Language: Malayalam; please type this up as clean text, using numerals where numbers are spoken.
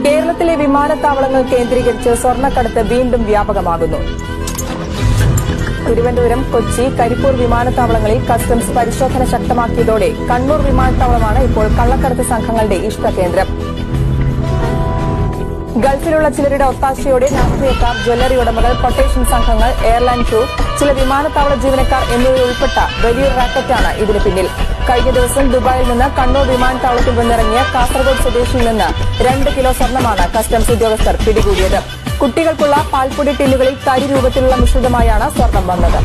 കേരളത്തിലെ വിമാനത്താവളങ്ങൾ കേന്ദ്രീകരിച്ച് സ്വർണ്ണക്കടത്ത് വീണ്ടും വ്യാപകമാകുന്നു. തിരുവനന്തപുരം, കൊച്ചി, കരിപ്പൂർ വിമാനത്താവളങ്ങളിൽ കസ്റ്റംസ് പരിശോധന ശക്തമാക്കിയതോടെ കണ്ണൂർ വിമാനത്താവളമാണ് ഇപ്പോൾ കള്ളക്കടത്ത് സംഘങ്ങളുടെ ഇഷ്ടകേന്ദ്രം. ഗൾഫിലുള്ള ചിലരുടെ ഒത്താശയോടെ രാഷ്ട്രീയക്കാർ, ജ്വല്ലറി ഉടമകൾ, കൊട്ടേഷൻ സംഘങ്ങൾ, എയർലൈൻ ക്രൂ, ചില വിമാനത്താവള ജീവനക്കാർ എന്നിവരുൾപ്പെട്ട വലിയൊരു റാക്കറ്റാണ് ഇതിന് പിന്നിൽ. കഴിഞ്ഞ ദിവസം ദുബായിൽ നിന്ന് കണ്ണൂർ വിമാനത്താവളത്തിൽ വന്നിറങ്ങിയ കാസർഗോഡ് സ്വദേശിയിൽ നിന്ന് 2 കിലോ സ്വർണ്ണമാണ് കസ്റ്റംസ് ഉദ്യോഗസ്ഥർ പിടികൂടിയത്. കുട്ടികൾക്കുള്ള പാൽപ്പൊടി ടിന്നുകളിൽ തരി രൂപത്തിലുള്ള മിശ്രിതമായാണ് സ്വർണം വന്നത്.